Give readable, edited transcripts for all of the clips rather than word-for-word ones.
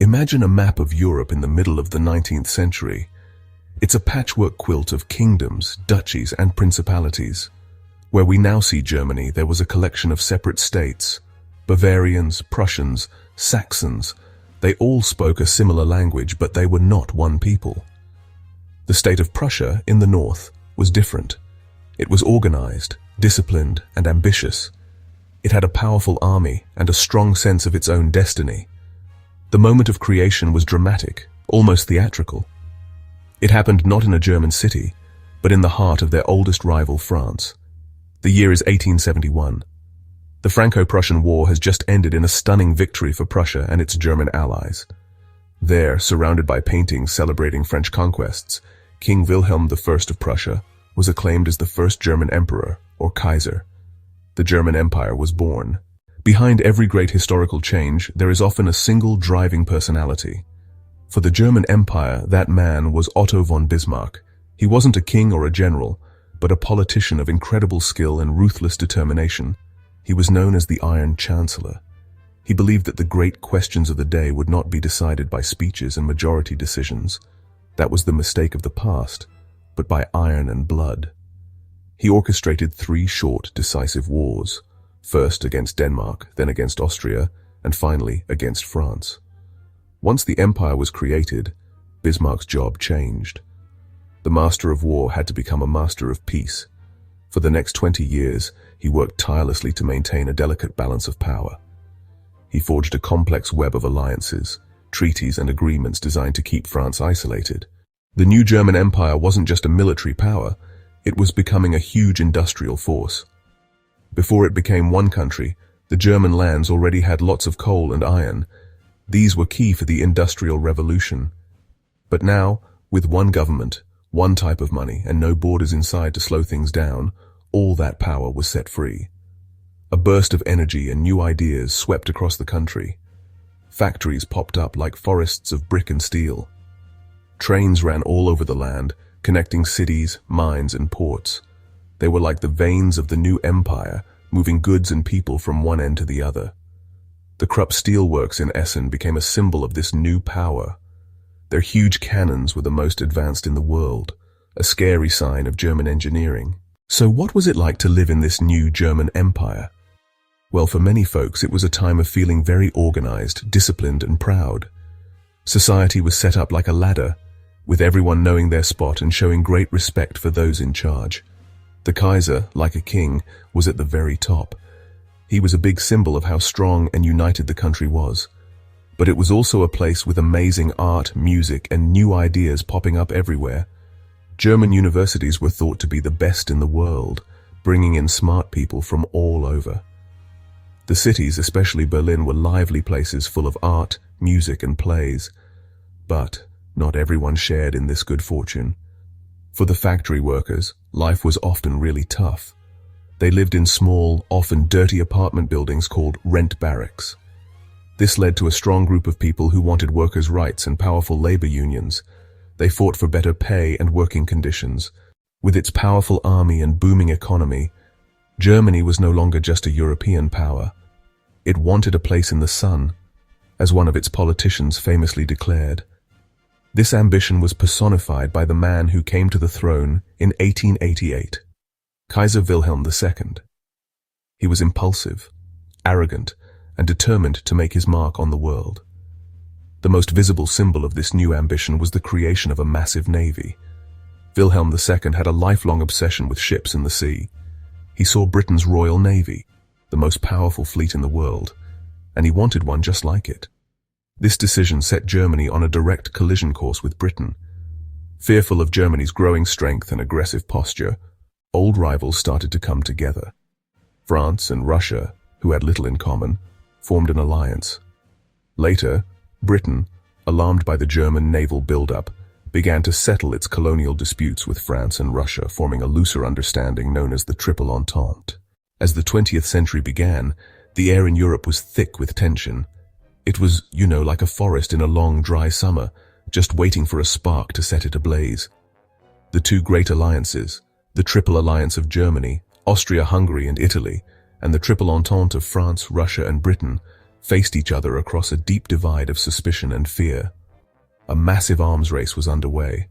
Imagine a map of Europe in the middle of the 19th century. It's a patchwork quilt of kingdoms, duchies, and principalities. Where we now see Germany, there was a collection of separate states. Bavarians, Prussians, Saxons. They all spoke a similar language, but they were not one people. The state of Prussia, in the north, was different. It was organized, disciplined, and ambitious. It had a powerful army and a strong sense of its own destiny. The moment of creation was dramatic, almost theatrical. It happened not in a German city, but in the heart of their oldest rival, France. The year is 1871. The Franco-Prussian War has just ended in a stunning victory for Prussia and its German allies. There, surrounded by paintings celebrating French conquests, King Wilhelm I of Prussia was acclaimed as the first German emperor, or Kaiser. The German Empire was born. Behind every great historical change, there is often a single driving personality. For the German Empire, that man was Otto von Bismarck. He wasn't a king or a general, but a politician of incredible skill and ruthless determination. He was known as the Iron Chancellor. He believed that the great questions of the day would not be decided by speeches and majority decisions. That was the mistake of the past, but by iron and blood. He orchestrated 3 short, decisive wars, first against Denmark, then against Austria, and finally against France. Once the empire was created, Bismarck's job changed. The master of war had to become a master of peace. For the next 20 years, he worked tirelessly to maintain a delicate balance of power. He forged a complex web of alliances, treaties and agreements designed to keep France isolated. The new German Empire wasn't just a military power, it was becoming a huge industrial force. Before it became one country, the German lands already had lots of coal and iron. These were key for the Industrial Revolution. But now, with one government, one type of money, and no borders inside to slow things down, all that power was set free. A burst of energy and new ideas swept across the country. Factories popped up like forests of brick and steel. Trains ran all over the land, connecting cities, mines, and ports. They were like the veins of the new empire, moving goods and people from one end to the other. The Krupp steelworks in Essen became a symbol of this new power. Their huge cannons were the most advanced in the world, a scary sign of German engineering. So what was it like to live in this new German empire? Well, for many folks, it was a time of feeling very organized, disciplined, and proud. Society was set up like a ladder, with everyone knowing their spot and showing great respect for those in charge. The Kaiser, like a king, was at the very top. He was a big symbol of how strong and united the country was. But it was also a place with amazing art, music, and new ideas popping up everywhere. German universities were thought to be the best in the world, bringing in smart people from all over. The cities, especially Berlin, were lively places full of art, music, and plays. But not everyone shared in this good fortune. For the factory workers, life was often really tough. They lived in small, often dirty apartment buildings called rent barracks. This led to a strong group of people who wanted workers' rights and powerful labor unions. They fought for better pay and working conditions. With its powerful army and booming economy, Germany was no longer just a European power. It wanted a place in the sun, as one of its politicians famously declared. This ambition was personified by the man who came to the throne in 1888, Kaiser Wilhelm II. He was impulsive, arrogant, and determined to make his mark on the world. The most visible symbol of this new ambition was the creation of a massive navy. Wilhelm II had a lifelong obsession with ships in the sea. He saw Britain's Royal Navy, the most powerful fleet in the world, and he wanted one just like it. This decision set Germany on a direct collision course with Britain. Fearful of Germany's growing strength and aggressive posture, old rivals started to come together. France and Russia, who had little in common, formed an alliance. Later, Britain, alarmed by the German naval buildup, began to settle its colonial disputes with France and Russia, forming a looser understanding known as the Triple Entente. As the 20th century began, the air in Europe was thick with tension. It was, like a forest in a long, dry summer, just waiting for a spark to set it ablaze. The two great alliances, the Triple Alliance of Germany, Austria-Hungary and Italy, and the Triple Entente of France, Russia and Britain, faced each other across a deep divide of suspicion and fear. A massive arms race was underway.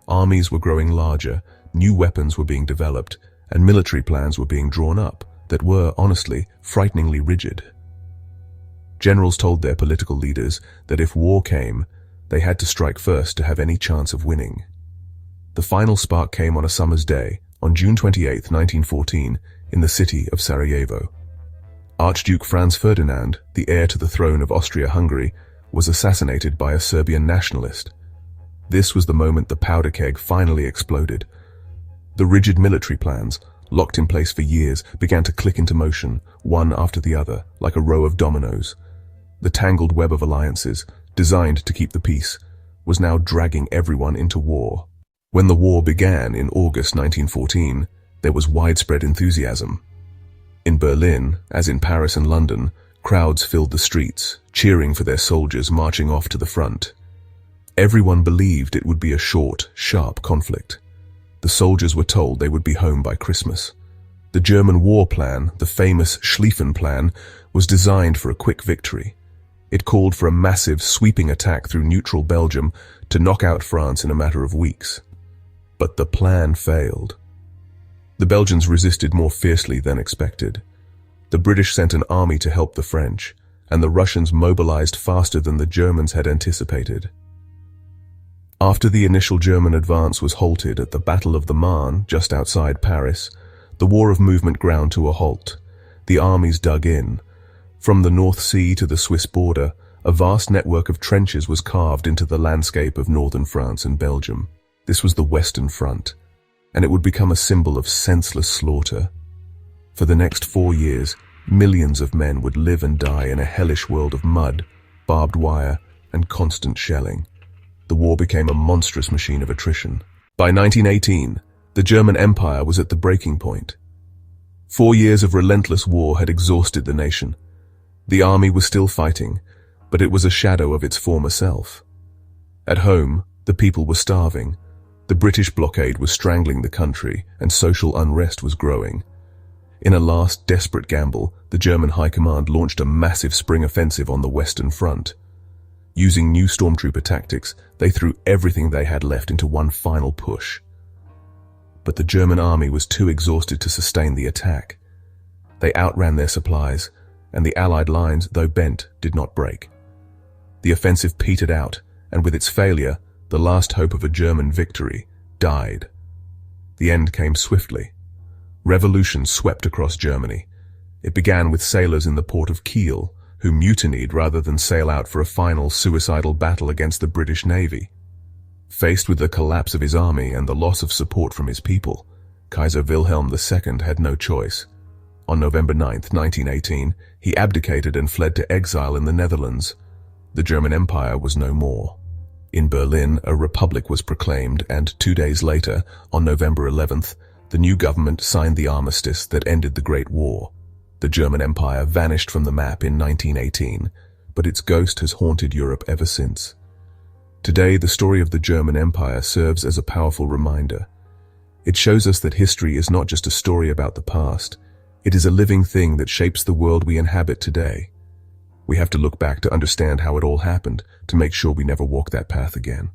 Armies were growing larger, new weapons were being developed, and military plans were being drawn up that were, honestly, frighteningly rigid. Generals told their political leaders that if war came, they had to strike first to have any chance of winning. The final spark came on a summer's day, on June 28, 1914, in the city of Sarajevo. Archduke Franz Ferdinand, the heir to the throne of Austria-Hungary, was assassinated by a Serbian nationalist. This was the moment the powder keg finally exploded. The rigid military plans, locked in place for years, began to click into motion, one after the other, like a row of dominoes. The tangled web of alliances, designed to keep the peace, was now dragging everyone into war. When the war began in August 1914, there was widespread enthusiasm. In Berlin, as in Paris and London, crowds filled the streets, cheering for their soldiers marching off to the front. Everyone believed it would be a short, sharp conflict. The soldiers were told they would be home by Christmas. The German war plan, the famous Schlieffen Plan, was designed for a quick victory. It called for a massive, sweeping attack through neutral Belgium to knock out France in a matter of weeks. But the plan failed. The Belgians resisted more fiercely than expected. The British sent an army to help the French, and the Russians mobilized faster than the Germans had anticipated. After the initial German advance was halted at the Battle of the Marne, just outside Paris, the war of movement ground to a halt. The armies dug in. From the North Sea to the Swiss border, a vast network of trenches was carved into the landscape of northern France and Belgium. This was the Western Front, and it would become a symbol of senseless slaughter. For the next 4 years, millions of men would live and die in a hellish world of mud, barbed wire, and constant shelling. The war became a monstrous machine of attrition. By 1918, the German Empire was at the breaking point. 4 years of relentless war had exhausted the nation. The army was still fighting, but it was a shadow of its former self. At home, the people were starving. The British blockade was strangling the country, and social unrest was growing. In a last desperate gamble, the German High Command launched a massive spring offensive on the Western Front. Using new stormtrooper tactics, they threw everything they had left into one final push. But the German army was too exhausted to sustain the attack. They outran their supplies, and the Allied lines, though bent, did not break. The offensive petered out, and with its failure, the last hope of a German victory died. The end came swiftly. Revolution swept across Germany. It began with sailors in the port of Kiel, who mutinied rather than sail out for a final suicidal battle against the British Navy. Faced with the collapse of his army and the loss of support from his people, Kaiser Wilhelm II had no choice. On November 9, 1918, he abdicated and fled to exile in the Netherlands. The German Empire was no more. In Berlin, a republic was proclaimed, and 2 days later, on November 11th, the new government signed the armistice that ended the Great War. The German Empire vanished from the map in 1918, but its ghost has haunted Europe ever since. Today, the story of the German Empire serves as a powerful reminder. It shows us that history is not just a story about the past. It is a living thing that shapes the world we inhabit today. We have to look back to understand how it all happened, to make sure we never walk that path again.